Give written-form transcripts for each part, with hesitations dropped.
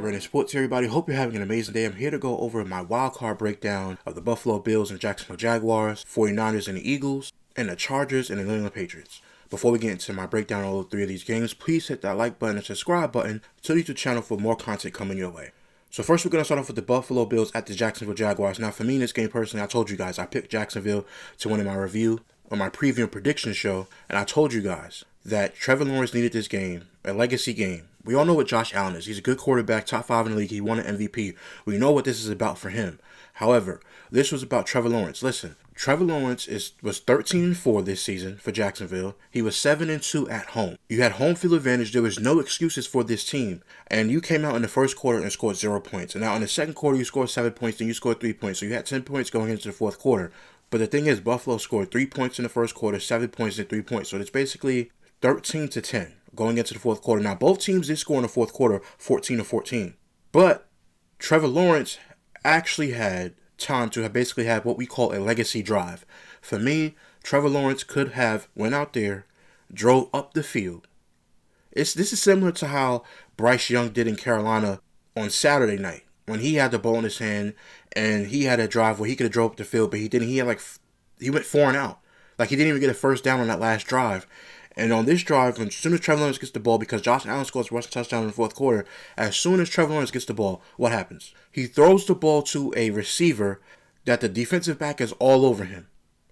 Random Sports, everybody. Hope you're having an amazing day. I'm here to go over my wildcard breakdown of the Buffalo Bills and Jacksonville Jaguars, 49ers and the Eagles, and the Chargers and the New England Patriots. Before we get into my breakdown of all three of these games, please hit that like button and subscribe button to the YouTube channel for more content coming your way. So first, we're going to start off with the Buffalo Bills at the Jacksonville Jaguars. Now, for me in this game personally, I told you guys I picked Jacksonville to win in my review on my preview and prediction show, and I told you guys that Trevor Lawrence needed this game, a legacy game. We all know what Josh Allen is. He's a good quarterback, top 5 in the league. He won an MVP. We know what this is about for him. However, this was about Trevor Lawrence. Listen, Trevor Lawrence was 13-4 this season for Jacksonville. He was 7-2 at home. You had home field advantage. There was no excuses for this team. And you came out in the first quarter and scored 0 points. And now in the second quarter, you scored 7 points, then you scored 3 points. So you had 10 points going into the fourth quarter. But the thing is, Buffalo scored 3 points in the first quarter, 7 points and 3 points. So it's basically 13-10 going into the fourth quarter. Now, both teams did score in the fourth quarter, 14-14. But Trevor Lawrence actually had time to basically have what we call a legacy drive. For me, Trevor Lawrence could have went out there, drove up the field. This is similar to how Bryce Young did in Carolina on Saturday night when he had the ball in his hand and he had a drive where he could have drove up the field, but he didn't. He went 4 and out. Like, he didn't even get a first down on that last drive. And on this drive, as soon as Trevor Lawrence gets the ball, because Josh Allen scores a rushing touchdown in the fourth quarter, as soon as Trevor Lawrence gets the ball, what happens? He throws the ball to a receiver that the defensive back is all over him.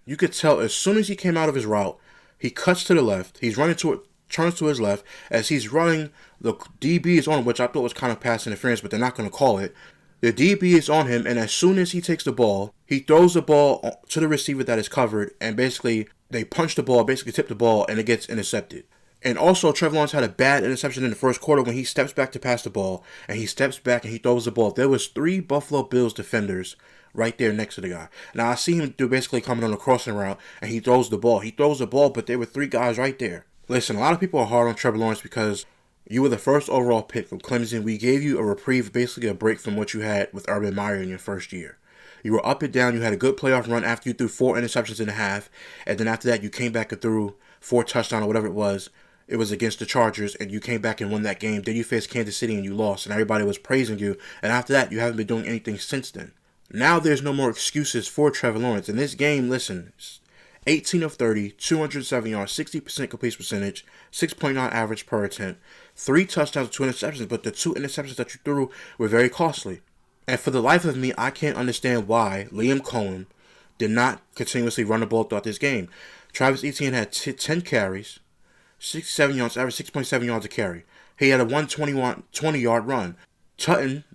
You could tell as soon as he came out of his route, he cuts to the left. He's running to it, turns to his left. As he's running, the DB is on him, which I thought was kind of pass interference, but they're not going to call it. The DB is on him, and as soon as he takes the ball, he throws the ball to the receiver that is covered, and basically they punch the ball, basically tip the ball, and it gets intercepted. And also, Trevor Lawrence had a bad interception in the first quarter when he steps back to pass the ball, and he steps back and he throws the ball. There was 3 Buffalo Bills defenders right there next to the guy. Now, I see him basically coming on a crossing route, and he throws the ball. He throws the ball, but there were 3 guys right there. Listen, a lot of people are hard on Trevor Lawrence because you were the first overall pick from Clemson. We gave you a reprieve, basically a break from what you had with Urban Meyer in your first year. You were up and down. You had a good playoff run after you threw 4 interceptions in a half. And then after that, you came back and threw 4 touchdowns or whatever it was. It was against the Chargers, and you came back and won that game. Then you faced Kansas City, and you lost, and everybody was praising you. And after that, you haven't been doing anything since then. Now there's no more excuses for Trevor Lawrence. In this game, listen, 18 of 30, 207 yards, 60% completion percentage, 6.9 average per attempt, 3 touchdowns, 2 interceptions, but the 2 interceptions that you threw were very costly. And for the life of me, I can't understand why Liam Cohen did not continuously run the ball throughout this game. Travis Etienne had 10 carries, 67 yards, average 6.7 yards a carry. He had a 20-yard run. Tutton,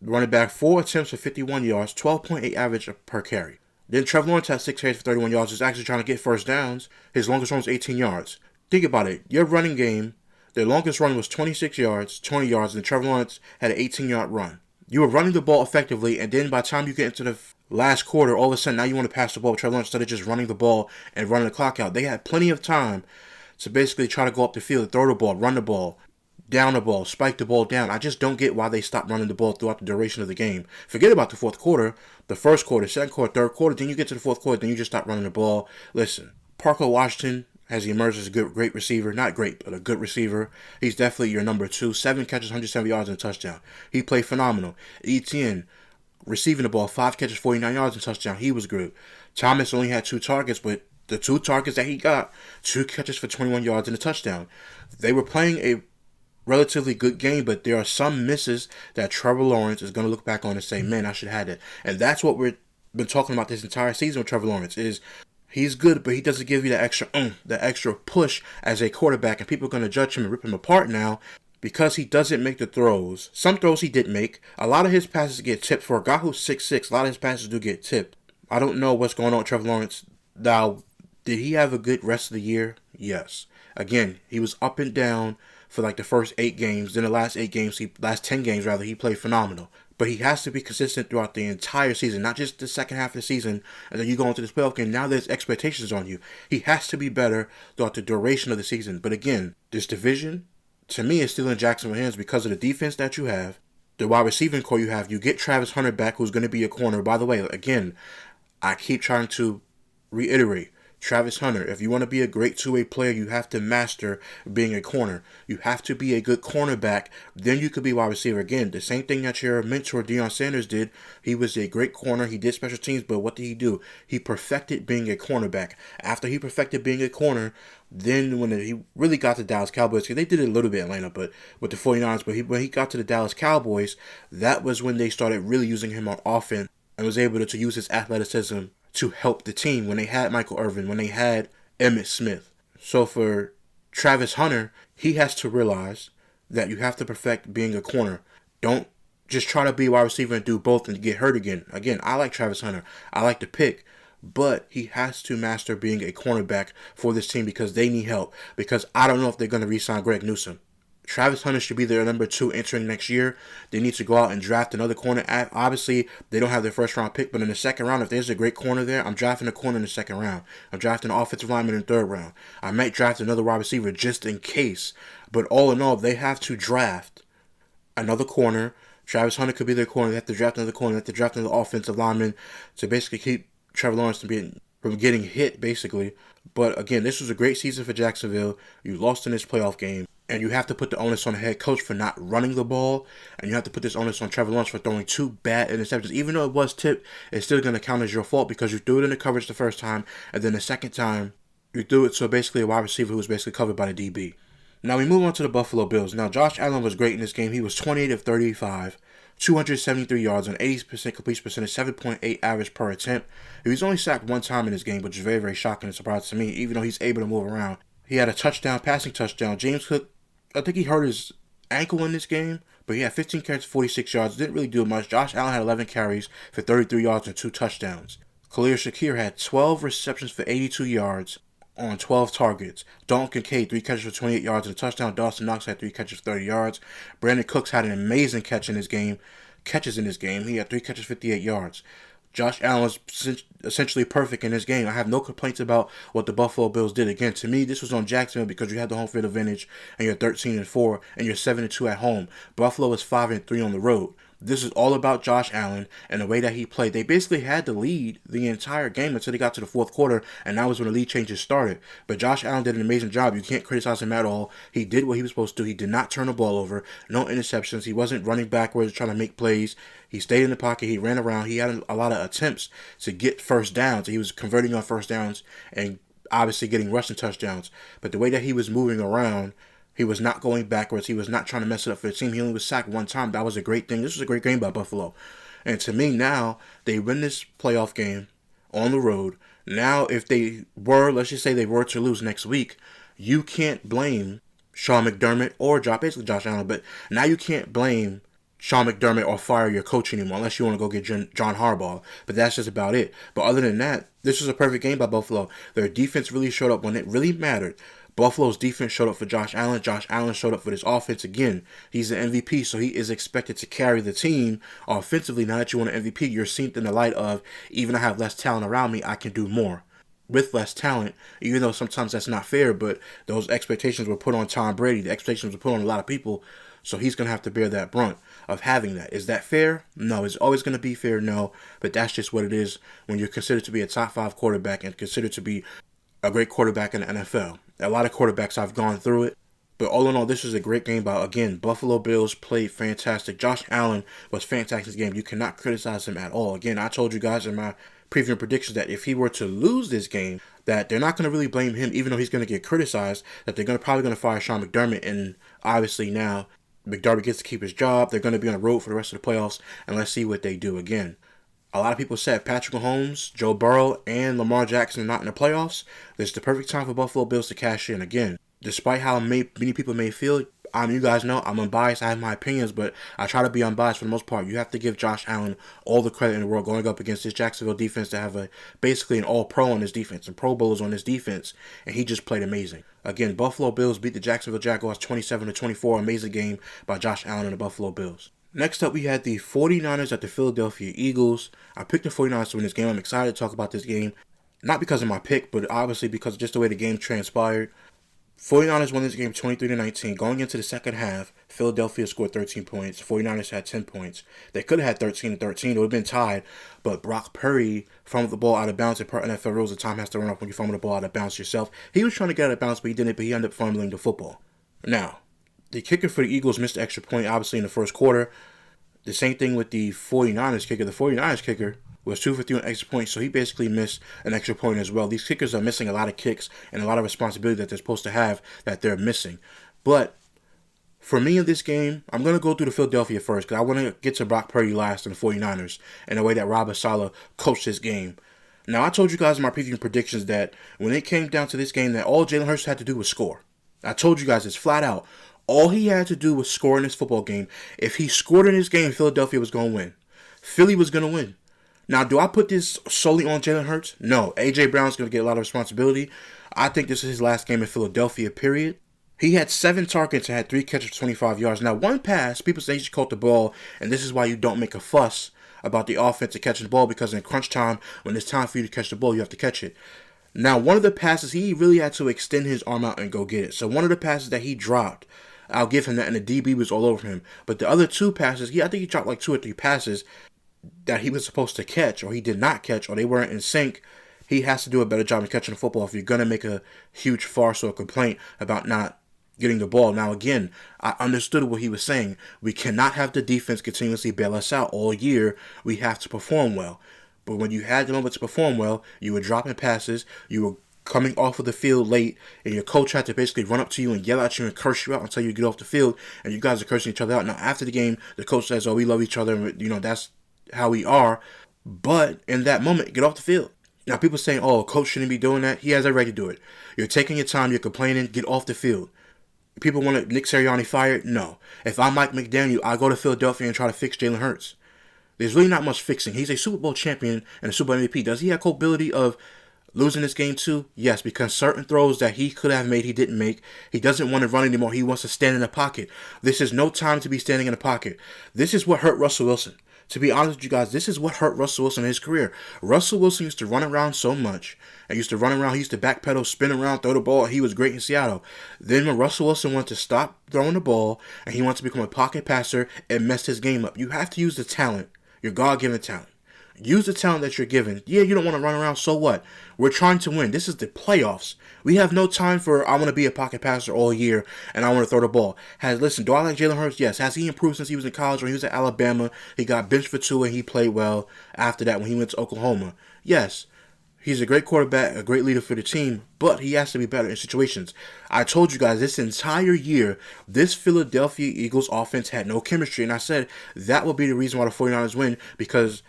running back, 4 attempts for 51 yards, 12.8 average per carry. Then Trevor Lawrence had 6 carries for 31 yards. He's actually trying to get first downs. His longest run was 18 yards. Think about it. Your running game, their longest run was 26 yards, 20 yards, and Trevor Lawrence had an 18-yard run. You were running the ball effectively, and then by the time you get into the last quarter, all of a sudden now you want to pass the ball with Trevor Lawrence instead of just running the ball and running the clock out. They had plenty of time to basically try to go up the field, throw the ball, run the ball, down the ball, spike the ball down. I just don't get why they stopped running the ball throughout the duration of the game. Forget about the fourth quarter, the first quarter, second quarter, third quarter. Then you get to the fourth quarter, then you just stop running the ball. Listen, Parker Washington has emerged as a great receiver. Not great, but a good receiver. He's definitely your number 2. 7 catches, 170 yards, and a touchdown. He played phenomenal. Etienne, receiving the ball, 5 catches, 49 yards, and a touchdown. He was good. Thomas only had 2 targets, but the 2 targets that he got, 2 catches for 21 yards and a touchdown. They were playing a relatively good game, but there are some misses that Trevor Lawrence is going to look back on and say, man, I should have had it. And that's what we've been talking about this entire season with Trevor Lawrence is he's good, but he doesn't give you the extra push as a quarterback, and people are going to judge him and rip him apart now because he doesn't make the throws. Some throws he did make. A lot of his passes get tipped. For a guy who's 6'6", a lot of his passes do get tipped. I don't know what's going on with Trevor Lawrence. Now, did he have a good rest of the year? Yes. Again, he was up and down for like the first 8 games. Then the last 10 games, he played phenomenal. But he has to be consistent throughout the entire season, not just the second half of the season. And then you go into this playoff game, now there's expectations on you. He has to be better throughout the duration of the season. But again, this division, to me, is still in Jacksonville's hands because of the defense that you have, the wide receiving core you have. You get Travis Hunter back, who's going to be a corner. By the way, again, I keep trying to reiterate, Travis Hunter, if you want to be a great two-way player, you have to master being a corner. You have to be a good cornerback. Then you could be wide receiver. Again, the same thing that your mentor, Deion Sanders, did. He was a great corner. He did special teams, but what did he do? He perfected being a cornerback. After he perfected being a corner, then when he really got to Dallas Cowboys, because they did it a little bit in Atlanta, but with the 49ers, but when he got to the Dallas Cowboys, that was when they started really using him on offense and was able to use his athleticism to help the team when they had Michael Irvin, when they had Emmitt Smith. So for Travis Hunter, he has to realize that you have to perfect being a corner. Don't just try to be a wide receiver and do both and get hurt again. Again, I like Travis Hunter. I like the pick. But he has to master being a cornerback for this team because they need help. Because I don't know if they're going to re-sign Greg Newsome. Travis Hunter should be their number 2 entering next year. They need to go out and draft another corner. Obviously, they don't have their first round pick, but in the second round, if there's a great corner there, I'm drafting a corner in the second round. I'm drafting an offensive lineman in the third round. I might draft another wide receiver just in case. But all in all, they have to draft another corner. Travis Hunter could be their corner. They have to draft another corner. They have to draft another offensive lineman to basically keep Trevor Lawrence from getting hit, basically. But again, this was a great season for Jacksonville. You lost in this playoff game. And you have to put the onus on the head coach for not running the ball. And you have to put this onus on Trevor Lawrence for throwing 2 bad interceptions. Even though it was tipped, it's still going to count as your fault because you threw it in the coverage the first time. And then the second time, you threw it to basically a wide receiver who was basically covered by the DB. Now we move on to the Buffalo Bills. Now Josh Allen was great in this game. He was 28 of 35. 273 yards on 80% completion percentage, 7.8 average per attempt. He was only sacked 1 time in this game, which is very, very shocking and surprising to me, even though he's able to move around. He had a touchdown, passing touchdown. James Cook, I think he hurt his ankle in this game, but he had 15 carries, 46 yards. Didn't really do much. Josh Allen had 11 carries for 33 yards and 2 touchdowns. Khalil Shakir had 12 receptions for 82 yards on 12 targets. Dalton Kincaid, 3 catches for 28 yards and a touchdown. Dawson Knox had 3 catches for 30 yards. Brandon Cooks had an amazing catches in this game. He had 3 catches, 58 yards. Josh Allen was essentially perfect in this game. I have no complaints about what the Buffalo Bills did. Again, to me, this was on Jacksonville because you had the home field advantage and you're 13-4 and you're 7-2 at home. Buffalo is 5-3 on the road. This is all about Josh Allen and the way that he played. They basically had the lead the entire game until they got to the fourth quarter, and that was when the lead changes started. But Josh Allen did an amazing job. You can't criticize him at all. He did what he was supposed to do. He did not turn the ball over. No interceptions. He wasn't running backwards trying to make plays. He stayed in the pocket. He ran around. He had a lot of attempts to get first downs. He was converting on first downs and obviously getting rushing touchdowns. But the way that he was moving around, he was not going backwards. He was not trying to mess it up for the team. He only was sacked 1 time. That was a great thing. This was a great game by Buffalo. And to me now, they win this playoff game on the road. Now, if they were, let's just say they were to lose next week, you can't blame Sean McDermott or basically Josh Allen. But now you can't blame Sean McDermott or fire your coach anymore unless you want to go get John Harbaugh. But that's just about it. But other than that, this was a perfect game by Buffalo. Their defense really showed up when it really mattered. Buffalo's defense showed up for Josh Allen. Josh Allen showed up for this offense again. He's the MVP, so he is expected to carry the team offensively. Now that you want an MVP, you're seen in the light of, even I have less talent around me, I can do more with less talent, even though sometimes that's not fair, but those expectations were put on Tom Brady. The expectations were put on a lot of people, so he's going to have to bear that brunt of having that. Is that fair? No. Is it always going to be fair? No. But that's just what it is when you're considered to be a top 5 quarterback and considered to be a great quarterback in the NFL. A lot of quarterbacks have gone through it. But all in all, this was a great game by, again, Buffalo Bills played fantastic. Josh Allen was fantastic in this game. You cannot criticize him at all. Again, I told you guys in my preview predictions that if he were to lose this game, that they're not going to really blame him, even though he's going to get criticized, that they're probably going to fire Sean McDermott. And obviously now McDermott gets to keep his job. They're going to be on the road for the rest of the playoffs, and let's see what they do again. A lot of people said Patrick Mahomes, Joe Burrow, and Lamar Jackson are not in the playoffs. This is the perfect time for Buffalo Bills to cash in again. Despite how many people may feel, you guys know I'm unbiased. I have my opinions, but I try to be unbiased for the most part. You have to give Josh Allen all the credit in the world going up against this Jacksonville defense to have basically an all-pro on this defense and Pro Bowlers on this defense, and he just played amazing. Again, Buffalo Bills beat the Jacksonville Jaguars 27-24. Amazing game by Josh Allen and the Buffalo Bills. Next up, we had the 49ers at the Philadelphia Eagles. I picked the 49ers to win this game. I'm excited to talk about this game. Not because of my pick, but obviously because of just the way the game transpired. 49ers won this game 23-19. Going into the second half, Philadelphia scored 13 points. 49ers had 10 points. They could have had 13-13. It would have been tied. But Brock Purdy fumbled the ball out of bounds. And per NFL rules, the time has to run up when you fumble the ball out of bounds yourself. He was trying to get out of bounds, but he didn't. But he ended up fumbling the football. Now, the kicker for the Eagles missed the extra point, obviously, in the first quarter. The same thing with the 49ers kicker. The 49ers kicker was 2 for 3 on extra points, so he basically missed an extra point as well. These kickers are missing a lot of kicks and a lot of responsibility that they're supposed to have that they're missing. But for me in this game, I'm going to go through the Philadelphia first because I want to get to Brock Purdy last and the 49ers and the way that Robert Saleh coached this game. Now, I told you guys in my preview predictions that when it came down to this game that all Jalen Hurts had to do was score. I told you guys this flat out. All he had to do was score in this football game. If he scored in this game, Philadelphia was going to win. Philly was going to win. Now, do I put this solely on Jalen Hurts? No. A.J. Brown's going to get a lot of responsibility. I think this is his last game in Philadelphia, period. He had 7 targets and had 3 catches for 25 yards. Now, one pass, people say he should caught the ball, and this is why you don't make a fuss about the offense of catching the ball, because in crunch time, when it's time for you to catch the ball, you have to catch it. Now, one of the passes, he really had to extend his arm out and go get it. So one of the passes that he dropped, I'll give him that, and the DB was all over him. But the other 2 passes, I think he dropped like 2 or 3 passes that he was supposed to catch, or he did not catch, or they weren't in sync. He has to do a better job of catching the football if you're going to make a huge farce or a complaint about not getting the ball. Now, again, I understood what he was saying. We cannot have the defense continuously bail us out all year. We have to perform well. But when you had the moment to perform well, you were dropping passes, you were coming off of the field late, and your coach had to basically run up to you and yell at you and curse you out until you get off the field, and you guys are cursing each other out. Now, after the game, the coach says, oh, we love each other, and, that's how we are. But in that moment, get off the field. Now, people saying, oh, coach shouldn't be doing that. He has a right to do it. You're taking your time, you're complaining, get off the field. People want Nick Sirianni fired? No. If I'm Mike McDaniel, I go to Philadelphia and try to fix Jalen Hurts. There's really not much fixing. He's a Super Bowl champion and a Super Bowl MVP. Does he have capability of losing this game too? Yes, because certain throws that he could have made, he didn't make. He doesn't want to run anymore. He wants to stand in the pocket. This is no time to be standing in the pocket. This is what hurt Russell Wilson. To be honest with you guys, this is what hurt Russell Wilson in his career. Russell Wilson used to run around so much. He used to backpedal, spin around, throw the ball. He was great in Seattle. Then when Russell Wilson wanted to stop throwing the ball and he wanted to become a pocket passer, it messed his game up. You have to use the talent, your God-given talent. Use the talent that you're given. Yeah, you don't want to run around, so what? We're trying to win. This is the playoffs. We have no time for, I want to be a pocket passer all year, and I want to throw the ball. Listen, do I like Jalen Hurts? Yes. Has he improved since he was in college? When he was at Alabama, he got benched for 2, and he played well after that when he went to Oklahoma. Yes. He's a great quarterback, a great leader for the team, but he has to be better in situations. I told you guys this entire year, this Philadelphia Eagles offense had no chemistry, and I said that will be the reason why the 49ers win, because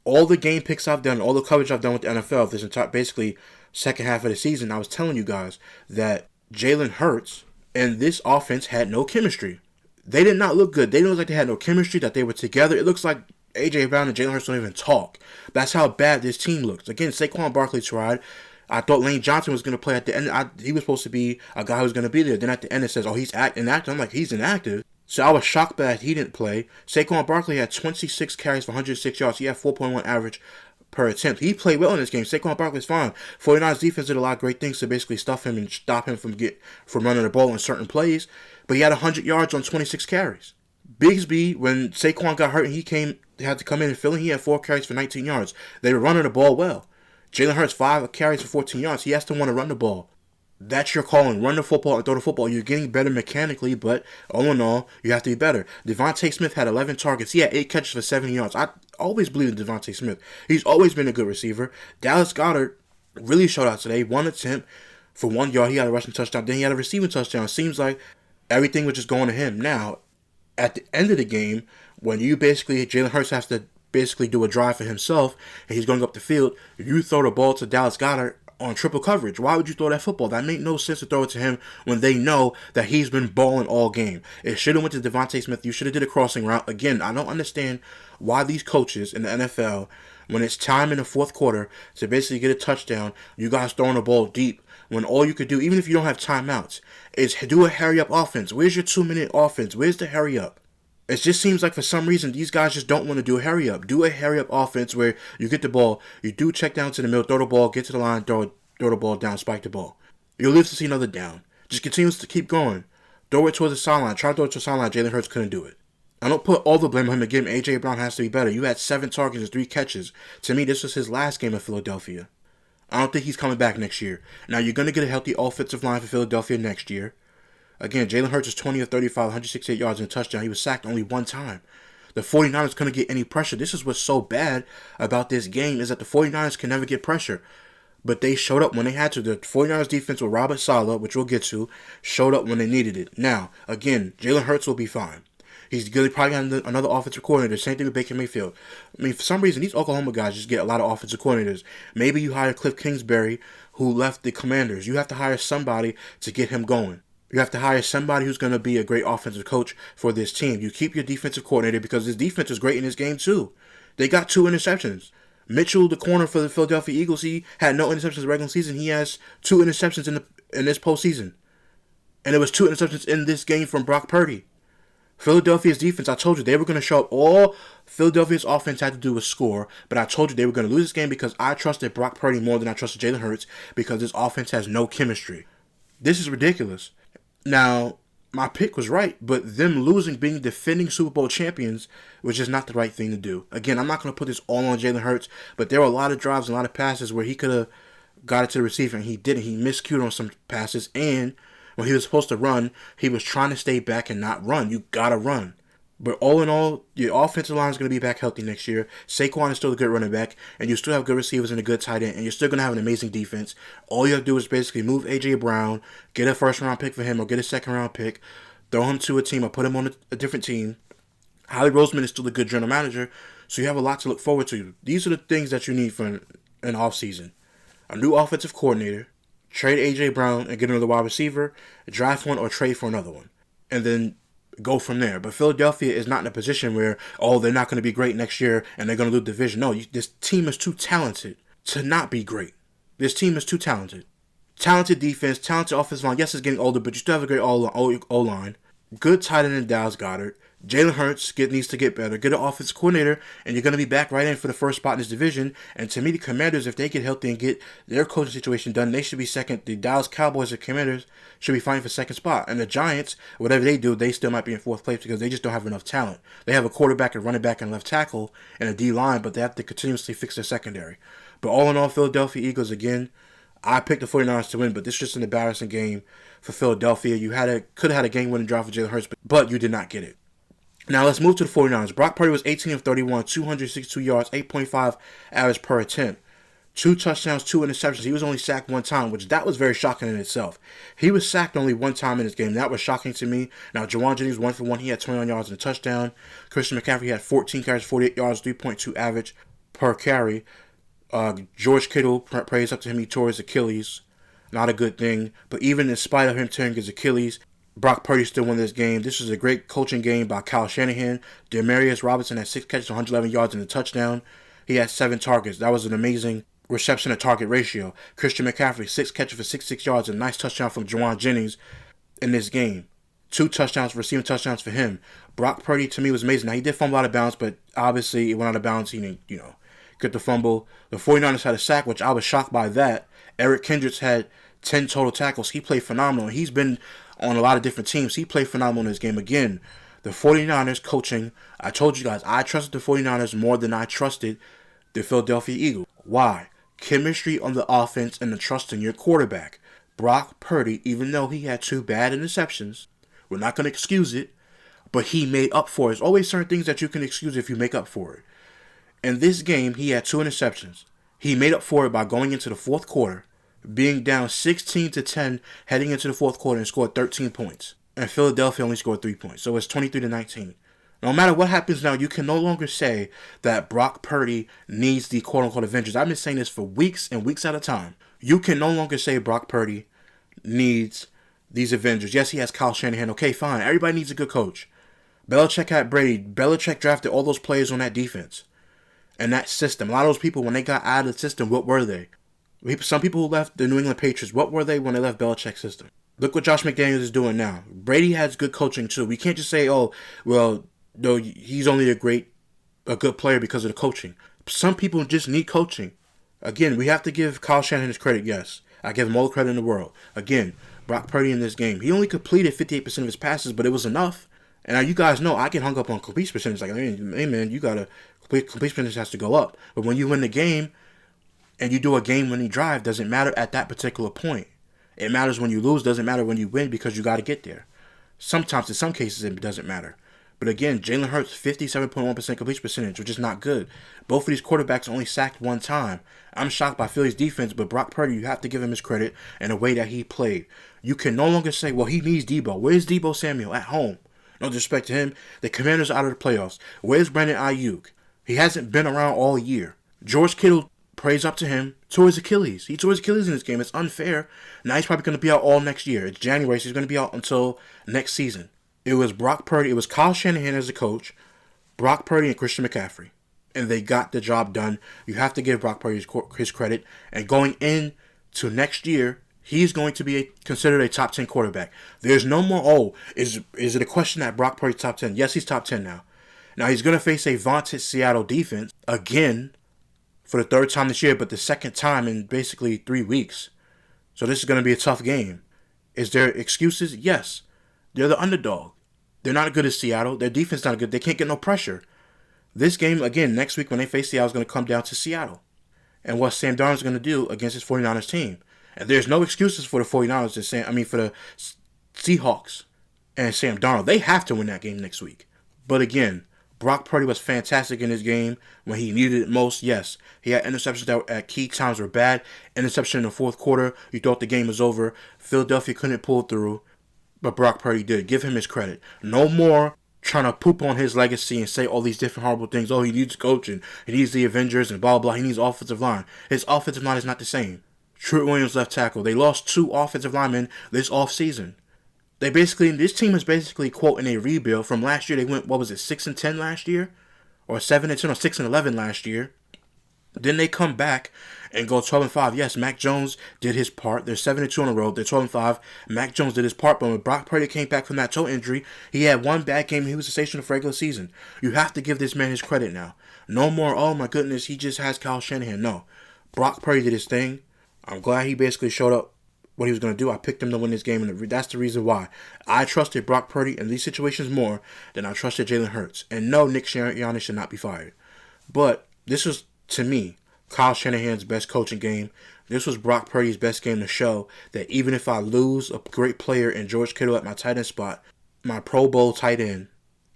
all the game picks I've done, all the coverage I've done with the NFL, this entire basically second half of the season, I was telling you guys that Jalen Hurts and this offense had no chemistry. They did not look good. They didn't look like they had no chemistry, that they were together. It looks like A.J. Brown and Jalen Hurts don't even talk. That's how bad this team looks. Again, Saquon Barkley tried. I thought Lane Johnson was going to play at the end. He was supposed to be a guy who was going to be there. Then at the end it says, oh, he's inactive. I'm like, he's inactive. So I was shocked that he didn't play. Saquon Barkley had 26 carries for 106 yards. He had 4.1 average per attempt. He played well in this game. Saquon Barkley's fine. 49ers defense did a lot of great things to basically stuff him and stop him from running the ball in certain plays. But he had 100 yards on 26 carries. Bigsby, when Saquon got hurt and he had to come in and fill in, he had 4 carries for 19 yards. They were running the ball well. Jalen Hurts, 5 carries for 14 yards. He has to want to run the ball. That's your calling. Run the football and throw the football. You're getting better mechanically, but all in all, you have to be better. Devontae Smith had 11 targets. He had 8 catches for 70 yards. I always believe in Devontae Smith. He's always been a good receiver. Dallas Goedert really showed out today. 1 attempt for 1 yard. He had a rushing touchdown. Then he had a receiving touchdown. It seems like everything was just going to him. Now, at the end of the game, when Jalen Hurts has to basically do a drive for himself, and he's going up the field, you throw the ball to Dallas Goedert on triple coverage. Why would you throw that football? That made no sense to throw it to him when they know that he's been balling all game. It should have went to Devontae Smith. You should have did a crossing route. Again, I don't understand why these coaches in the NFL, when it's time in the fourth quarter to basically get a touchdown, you guys throwing the ball deep when all you could do, even if you don't have timeouts, is do a hurry-up offense. Where's your 2-minute offense? Where's the hurry-up? It just seems like for some reason these guys just don't want to do a hurry-up. Do a hurry-up offense where you get the ball, you do check down to the middle, throw the ball, get to the line, throw the ball down, spike the ball. You'll live to see another down. Just continues to keep going. Throw it towards the sideline. Try to throw it to the sideline. Jalen Hurts couldn't do it. I don't put all the blame on him again. A.J. Brown has to be better. You had 7 targets and 3 catches. To me, this was his last game in Philadelphia. I don't think he's coming back next year. Now, you're going to get a healthy offensive line for Philadelphia next year. Again, Jalen Hurts is 20 of 35, 168 yards and a touchdown. He was sacked only 1 time. The 49ers couldn't get any pressure. This is what's so bad about this game is that the 49ers can never get pressure. But they showed up when they had to. The 49ers defense with Robert Saleh, which we'll get to, showed up when they needed it. Now, again, Jalen Hurts will be fine. He's going to probably have another offensive coordinator. Same thing with Baker Mayfield. I mean, for some reason, these Oklahoma guys just get a lot of offensive coordinators. Maybe you hire Cliff Kingsbury, who left the Commanders. You have to hire somebody to get him going. You have to hire somebody who's going to be a great offensive coach for this team. You keep your defensive coordinator because his defense is great in this game, too. They got 2 interceptions. Mitchell, the corner for the Philadelphia Eagles, he had no interceptions in the regular season. He has 2 interceptions in this postseason. And it was 2 interceptions in this game from Brock Purdy. Philadelphia's defense, I told you, they were going to show up. All Philadelphia's offense had to do was score, but I told you they were going to lose this game because I trusted Brock Purdy more than I trusted Jalen Hurts because this offense has no chemistry. This is ridiculous. Now, my pick was right, but them losing, being defending Super Bowl champions, was just not the right thing to do. Again, I'm not going to put this all on Jalen Hurts, but there were a lot of drives and a lot of passes where he could have got it to the receiver, and he didn't. He miscued on some passes, and when he was supposed to run, he was trying to stay back and not run. You got to run. But all in all, your offensive line is going to be back healthy next year. Saquon is still a good running back, and you still have good receivers and a good tight end, and you're still going to have an amazing defense. All you have to do is basically move A.J. Brown, get a first-round pick for him or get a second-round pick, throw him to a team or put him on a different team. Howie Roseman is still a good general manager, so you have a lot to look forward to. These are the things that you need for an offseason. A new offensive coordinator, trade A.J. Brown and get another wide receiver, draft one or trade for another one, and then go from there. But Philadelphia is not in a position where, they're not going to be great next year and they're going to lose the division. No, this team is too talented to not be great. This team is too talented. Talented defense, talented offensive line. Yes, it's getting older, but you still have a great O-line. Good tight end in Dallas Goedert. Jalen Hurts needs to get better. Get an offensive coordinator, and you're going to be back right in for the first spot in this division. And to me, the Commanders, if they get healthy and get their coaching situation done, they should be second. The Dallas Cowboys and Commanders should be fighting for second spot. And the Giants, whatever they do, they still might be in 4th place because they just don't have enough talent. They have a quarterback, a running back, and left tackle, and a D-line, but they have to continuously fix their secondary. But all in all, Philadelphia Eagles, again, I picked the 49ers to win, but this is just an embarrassing game for Philadelphia. You could have had a game-winning drive for Jalen Hurts, but you did not get it. Now let's move to the 49ers. Brock Purdy was 18 of 31, 262 yards, 8.5 average per attempt. 2 touchdowns, 2 interceptions. He was only sacked 1 time, which that was very shocking in itself. He was sacked only 1 time in this game. That was shocking to me. Now, Juwan Jennings, 1 for 1. He had 21 yards and a touchdown. Christian McCaffrey had 14 carries, 48 yards, 3.2 average per carry. George Kittle, praise up to him. He tore his Achilles. Not a good thing. But even in spite of him tearing his Achilles, Brock Purdy still won this game. This was a great coaching game by Kyle Shanahan. Demarius Robinson had 6 catches, 111 yards and a touchdown. He had 7 targets. That was an amazing reception to target ratio. Christian McCaffrey, 6 catches for 66 yards, and a nice touchdown from Juwan Jennings in this game. 2 touchdowns, receiving touchdowns for him. Brock Purdy, to me, was amazing. Now, he did fumble out of bounds, but obviously it went out of bounds. He didn't, get the fumble. The 49ers had a sack, which I was shocked by that. Eric Kendricks had 10 total tackles. He played phenomenal. He's been on a lot of different teams. He played phenomenal in this game. Again, the 49ers coaching, I told you guys, I trusted the 49ers more than I trusted the Philadelphia Eagles. Why? Chemistry on the offense and the trust in your quarterback. Brock Purdy, even though he had 2 bad interceptions, we're not going to excuse it, but he made up for it. There's always certain things that you can excuse if you make up for it. In this game, he had 2 interceptions. He made up for it by going into the 4th quarter, being down 16-10 heading into the 4th quarter and scored 13 points. And Philadelphia only scored 3 points. So it's 23-19. No matter what happens now, you can no longer say that Brock Purdy needs the quote-unquote Avengers. I've been saying this for weeks and weeks at a time. You can no longer say Brock Purdy needs these Avengers. Yes, he has Kyle Shanahan. Okay, fine. Everybody needs a good coach. Belichick had Brady. Belichick drafted all those players on that defense and that system. A lot of those people, when they got out of the system, what were they? Some people who left the New England Patriots, what were they when they left Belichick's system? Look what Josh McDaniels is doing now. Brady has good coaching too. We can't just say, no, he's only a good player because of the coaching. Some people just need coaching. Again, we have to give Kyle Shanahan his credit, yes. I give him all the credit in the world. Again, Brock Purdy in this game. He only completed 58% of his passes, but it was enough. And now you guys know I get hung up on completion percentage. Like, hey man, you gotta completion percentage has to go up. But when you win the game and you do a game-winning drive, doesn't matter at that particular point. It matters when you lose. Doesn't matter when you win because you got to get there. Sometimes, in some cases, it doesn't matter. But again, Jalen Hurts, 57.1% completion percentage, which is not good. Both of these quarterbacks only sacked one time. I'm shocked by Philly's defense, but Brock Purdy, you have to give him his credit and the way that he played. You can no longer say, well, he needs Debo. Where's Debo Samuel? At home. No disrespect to him. The Commanders are out of the playoffs. Where's Brandon Ayuk? He hasn't been around all year. George Kittle, praise up to him, tore his Achilles. He tore his Achilles in this game. It's unfair. Now he's probably going to be out all next year. It's January, so he's going to be out until next season. It was Brock Purdy. It was Kyle Shanahan as a coach, Brock Purdy and Christian McCaffrey. And they got the job done. You have to give Brock Purdy his credit. And going into next year, he's going to be considered a top 10 quarterback. There's no more, is it a question that Brock Purdy's top 10? Yes, he's top 10 now. Now, he's going to face a vaunted Seattle defense again for the third time this year, but the second time in basically 3 weeks. So this is going to be a tough game. Is there excuses? Yes. They're the underdog. They're not as good as Seattle. Their defense is not good. They can't get no pressure. This game, again, next week when they face Seattle, is going to come down to Seattle. And what Sam Darnold's going to do against his 49ers team. And there's no excuses for the 49ers, for the Seahawks and Sam Darnold. They have to win that game next week. But again, Brock Purdy was fantastic in this game when he needed it most. Yes, he had interceptions that at key times were bad. Interception in the fourth quarter, you thought the game was over. Philadelphia couldn't pull through, but Brock Purdy did. Give him his credit. No more trying to poop on his legacy and say all these different horrible things. Oh, he needs coaching. He needs the Avengers and blah, blah. He needs offensive line. His offensive line is not the same. Truett Williams left tackle. They lost 2 offensive linemen this offseason. This team is basically, quote, in a rebuild. From last year, they went, 6-10 last year? Or 7-10 or 6-11 last year. Then they come back and go 12-5. Yes, Mac Jones did his part. They're 7-2 on the road. They're 12-5. Mac Jones did his part, but when Brock Purdy came back from that toe injury, he had one bad game. He was sensational for regular season. You have to give this man his credit now. No more, oh my goodness, he just has Kyle Shanahan. No. Brock Purdy did his thing. I'm glad he basically showed up what he was going to do. I picked him to win this game, and that's the reason why. I trusted Brock Purdy in these situations more than I trusted Jalen Hurts. And no, Nick Sirianni should not be fired. But this was, to me, Kyle Shanahan's best coaching game. This was Brock Purdy's best game to show that even if I lose a great player in George Kittle at my tight end spot, my Pro Bowl tight end,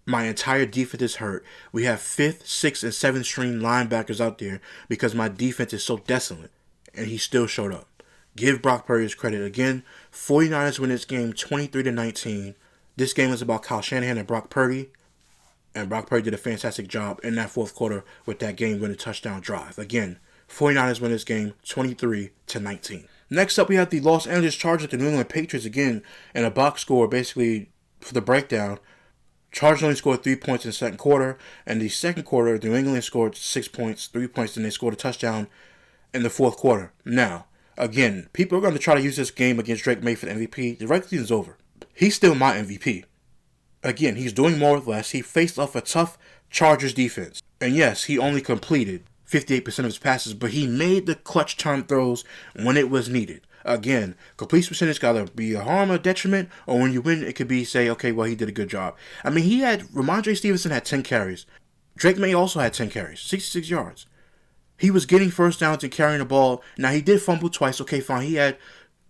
my entire defense is hurt. We have 5th, 6th, and 7th string linebackers out there because my defense is so desolate. And he still showed up. Give Brock Purdy his credit. Again, 49ers win this game 23-19. This game is about Kyle Shanahan and Brock Purdy. And Brock Purdy did a fantastic job in that fourth quarter with that game-winning touchdown drive. Again, 49ers win this game 23-19. Next up, we have the Los Angeles Chargers, the New England Patriots. Again, in a box score, basically, for the breakdown. Chargers only scored 3 points in the second quarter. And the second quarter, New England scored 6 points, 3 points, and they scored a touchdown in the fourth quarter. Now, again, people are going to try to use this game against Drake May for the MVP. The regular season's over. He's still my MVP. Again, he's doing more with less. He faced off a tough Chargers defense. And yes, he only completed 58% of his passes, but he made the clutch time throws when it was needed. Again, completion percentage got to be a harm or detriment, or when you win, it could be, say, okay, well, he did a good job. I mean, Ramondre Stevenson had 10 carries. Drake May also had 10 carries, 66 yards. He was getting first downs and carrying the ball. Now, he did fumble twice. Okay, fine. He had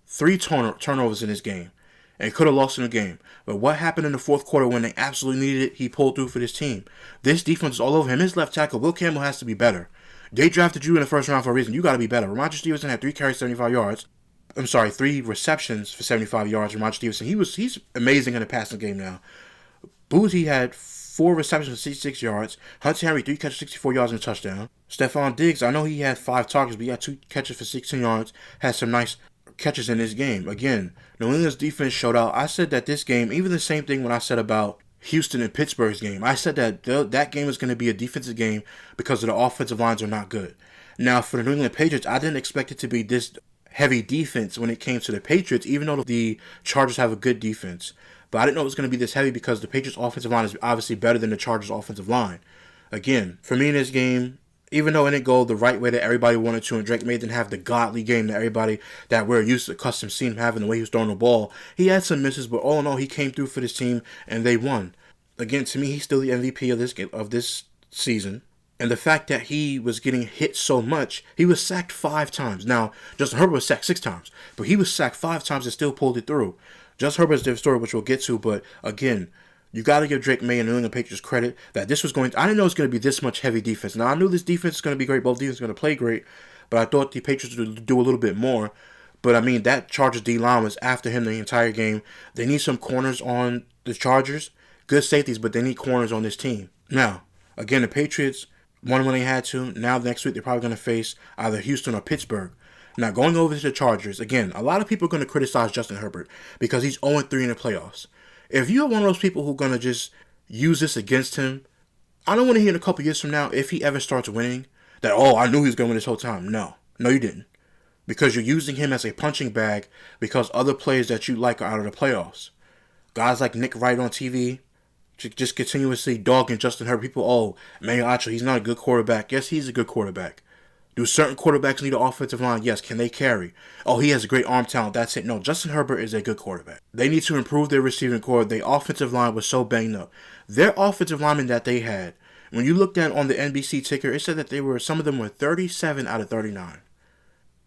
3 turnovers in this game and could have lost in the game. But what happened in the fourth quarter when they absolutely needed it, he pulled through for this team. This defense is all over him. His left tackle, Will Campbell, has to be better. They drafted you in the first round for a reason. You got to be better. Ramondre Stevenson had 3 carries, 75 yards. 3 receptions for 75 yards. Ramondre Stevenson, he's amazing in the passing game now. Boozy had 4 receptions for 66 yards. Hunter Henry, 3 catches, 64 yards and a touchdown. Stephon Diggs, I know he had 5 targets, but he had 2 catches for 16 yards. Had some nice catches in this game. Again, New England's defense showed out. I said that this game, even the same thing when I said about Houston and Pittsburgh's game. I said that that game is going to be a defensive game because of the offensive lines are not good. Now, for the New England Patriots, I didn't expect it to be this heavy defense when it came to the Patriots, even though the Chargers have a good defense. But I didn't know it was going to be this heavy because the Patriots' offensive line is obviously better than the Chargers' offensive line. Again, for me in this game, Even though it didn't go the right way that everybody wanted to, and Drake May didn't have the godly game that we're used to accustomed seeing him having, the way he was throwing the ball. He had some misses, but all in all, he came through for this team and they won. Again, to me, he's still the MVP of this season. And the fact that he was getting hit so much, he was sacked 5 times. Now, Justin Herbert was sacked 6 times, but he was sacked 5 times and still pulled it through. Justin Herbert's different story, which we'll get to, but again, you got to give Drake May and the New England Patriots credit that this was I didn't know it was going to be this much heavy defense. Now, I knew this defense is going to be great. Both defenses are going to play great. But I thought the Patriots would do a little bit more. But, I mean, that Chargers D-line was after him the entire game. They need some corners on the Chargers. Good safeties, but they need corners on this team. Now, again, the Patriots won when they had to. Now, next week, they're probably going to face either Houston or Pittsburgh. Now, going over to the Chargers, again, a lot of people are going to criticize Justin Herbert because he's 0-3 in the playoffs. If you're one of those people who are going to just use this against him, I don't want to hear in a couple years from now, if he ever starts winning, that, oh, I knew he was going to win this whole time. No, you didn't. Because you're using him as a punching bag because other players that you like are out of the playoffs. Guys like Nick Wright on TV, just continuously dogging Justin Herbert. People, oh, Manuel Acho, he's not a good quarterback. Yes, he's a good quarterback. Do certain quarterbacks need an offensive line? Yes. Can they carry? Oh, he has a great arm talent. That's it. No, Justin Herbert is a good quarterback. They need to improve their receiving core. Their offensive line was so banged up. Their offensive linemen that they had, when you looked at on the NBC ticker, it said that some of them were 37 out of 39.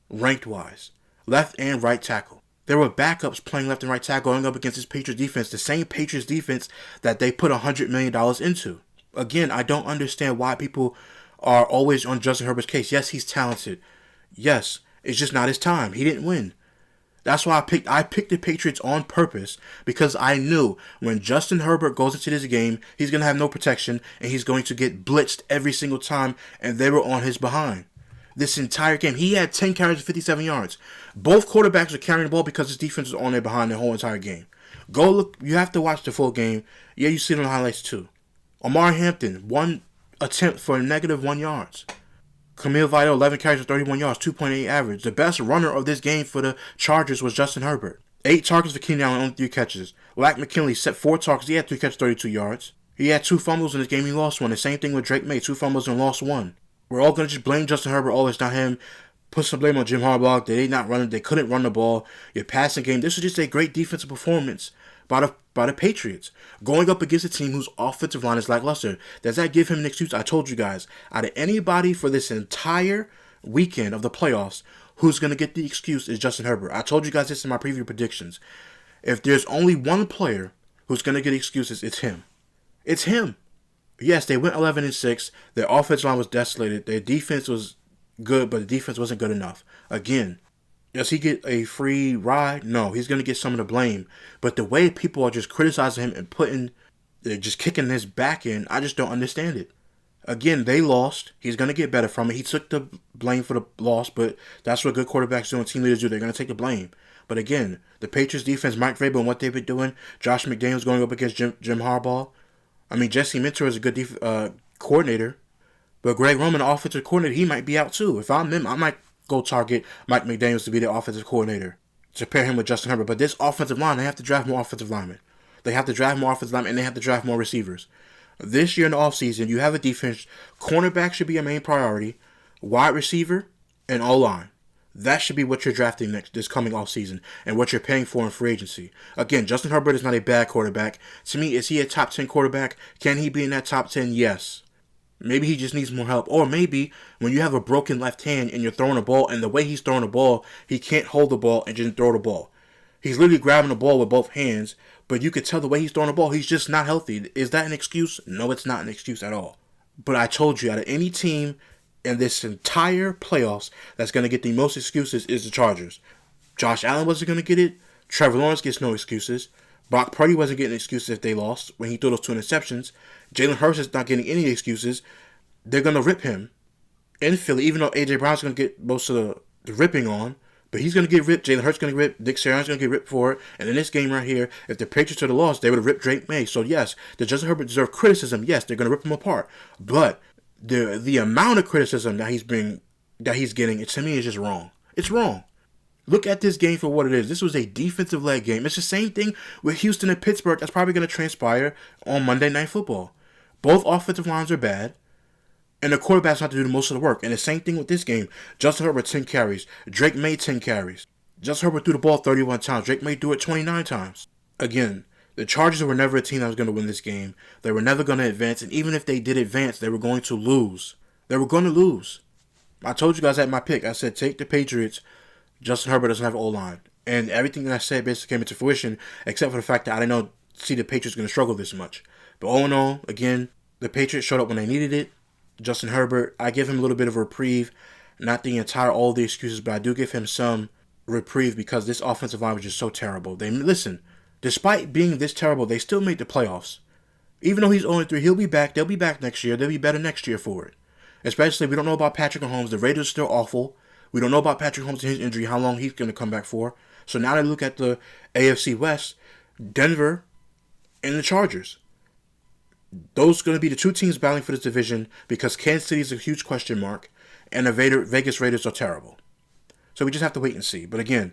Ranked-wise. Left and right tackle. There were backups playing left and right tackle going up against this Patriots defense. The same Patriots defense that they put $100 million into. Again, I don't understand why people are always on Justin Herbert's case. Yes, he's talented. Yes, it's just not his time. He didn't win. That's why I picked the Patriots on purpose because I knew when Justin Herbert goes into this game, he's going to have no protection and he's going to get blitzed every single time, and they were on his behind. This entire game, he had 10 carries and 57 yards. Both quarterbacks were carrying the ball because his defense was on their behind the whole entire game. Go look. You have to watch the full game. Yeah, you see it on the highlights too. Omar Hampton, 1 attempt for -1 yards. Camille Vital, 11 carries for 31 yards, 2.8 average. The best runner of this game for the Chargers was Justin Herbert. 8 targets for Keenan Allen, only 3 catches. Lack McKinley set 4 targets. He had 3 catches, 32 yards. He had 2 fumbles in this game. He lost 1. The same thing with Drake May. 2 fumbles and lost 1. We're all going to just blame Justin Herbert. Oh, it's not him. Put some blame on Jim Harbaugh. They not running. They couldn't run the ball. Your passing game. This was just a great defensive performance by the Patriots. Going up against a team whose offensive line is lackluster. Does that give him an excuse? I told you guys, out of anybody for this entire weekend of the playoffs, who's going to get the excuse is Justin Herbert. I told you guys this in my preview predictions. If there's only one player who's going to get excuses, it's him. It's him. Yes, they went 11-6. Their offensive line was desolated. Their defense was good, but the defense wasn't good enough. Again, does he get a free ride? No, he's going to get some of the blame. But the way people are just criticizing him and they're just kicking his back in, I just don't understand it. Again, they lost. He's going to get better from it. He took the blame for the loss, but that's what good quarterbacks do and team leaders do. They're going to take the blame. But again, the Patriots defense, Mike Vrabel and what they've been doing, Josh McDaniels going up against Jim Harbaugh. I mean, Jesse Minter is a good coordinator, but Greg Roman, the offensive coordinator, he might be out too. If I'm him, I might go target Mike McDaniels to be the offensive coordinator to pair him with Justin Herbert. But this offensive line, they have to draft more offensive linemen. They have to draft more offensive linemen, and they have to draft more receivers. This year in the offseason, you have a defense. Cornerback should be a main priority. Wide receiver and O-line. That should be what you're drafting this coming offseason and what you're paying for in free agency. Again, Justin Herbert is not a bad quarterback. To me, is he a top 10 quarterback? Can he be in that top 10? Yes. Maybe he just needs more help. Or maybe when you have a broken left hand and you're throwing a ball, and the way he's throwing the ball, he can't hold the ball and just throw the ball. He's literally grabbing the ball with both hands, but you could tell the way he's throwing the ball, he's just not healthy. Is that an excuse? No, it's not an excuse at all. But I told you, out of any team in this entire playoffs that's going to get the most excuses is the Chargers. Josh Allen wasn't going to get it. Trevor Lawrence gets no excuses. Brock Purdy wasn't getting excuses if they lost when he threw those 2 interceptions. Jalen Hurts is not getting any excuses. They're going to rip him in Philly, even though A.J. Brown's going to get most of the ripping on. But he's going to get ripped. Jalen Hurts is going to get ripped. Nick Sirianni's going to get ripped for it. And in this game right here, if the Patriots had lost, they would have ripped Drake May. So yes, does Justin Herbert deserve criticism? Yes, they're going to rip him apart. But the amount of criticism that he's getting, to me, is just wrong. It's wrong. Look at this game for what it is. This was a defensive-led game. It's the same thing with Houston and Pittsburgh that's probably going to transpire on Monday Night Football. Both offensive lines are bad. And the quarterback's not to do the most of the work. And the same thing with this game. Justin Herbert, 10 carries. Drake May, 10 carries. Justin Herbert threw the ball 31 times. Drake May threw it 29 times. Again, the Chargers were never a team that was going to win this game. They were never going to advance. And even if they did advance, they were going to lose. They were going to lose. I told you guys at my pick. I said, take the Patriots. Justin Herbert doesn't have an O-line. And everything that I said basically came into fruition, except for the fact that I didn't see the Patriots going to struggle this much. But all in all, again, the Patriots showed up when they needed it. Justin Herbert, I give him a little bit of a reprieve. Not the entire, all the excuses, but I do give him some reprieve because this offensive line was just so terrible. Listen, despite being this terrible, they still made the playoffs. Even though he's 0-3, he'll be back. They'll be back next year. They'll be better next year for it. Especially, we don't know about Patrick Mahomes. The Raiders are still awful. We don't know about Patrick Mahomes and his injury, how long he's going to come back for. So now they look at the AFC West, Denver, and the Chargers. Those are going to be the two teams battling for this division because Kansas City is a huge question mark, and the Vegas Raiders are terrible. So we just have to wait and see. But again,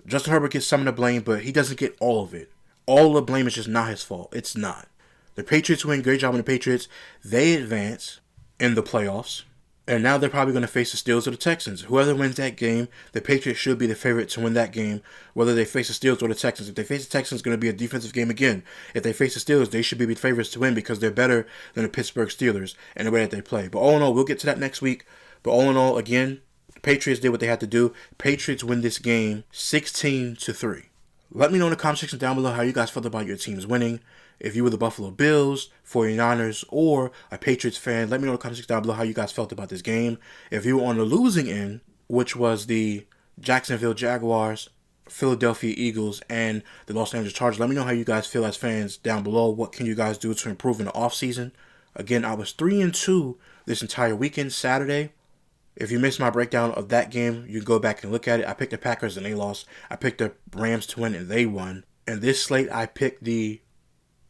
Justin Herbert gets some of the blame, but he doesn't get all of it. All the blame is just not his fault. It's not. The Patriots win. Great job on the Patriots. They advance in the playoffs. And now they're probably going to face the Steelers or the Texans. Whoever wins that game, the Patriots should be the favorite to win that game, whether they face the Steelers or the Texans. If they face the Texans, it's going to be a defensive game again. If they face the Steelers, they should be the favorites to win because they're better than the Pittsburgh Steelers and the way that they play. But all in all, we'll get to that next week. But all in all, again, the Patriots did what they had to do. Patriots win this game 16-3. Let me know in the comment section down below how you guys felt about your teams winning. If you were the Buffalo Bills, 49ers, or a Patriots fan, let me know in the comment section down below how you guys felt about this game. If you were on the losing end, which was the Jacksonville Jaguars, Philadelphia Eagles, and the Los Angeles Chargers, let me know how you guys feel as fans down below. What can you guys do to improve in the offseason? Again, I was 3-2 this entire weekend, Saturday. If you missed my breakdown of that game, you can go back and look at it. I picked the Packers and they lost. I picked the Rams to win and they won. And this slate, I picked the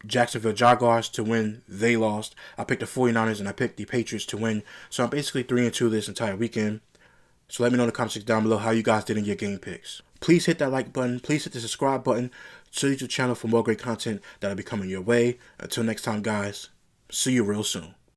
Jacksonville Jaguars to win, they lost. I picked the 49ers and I picked the Patriots to win. So I'm basically 3-2 this entire weekend. So let me know in the comment section down below how you guys did in your game picks. Please hit that like button. Please hit the subscribe button to the YouTube channel for more great content that'll be coming your way. Until next time, guys, see you real soon.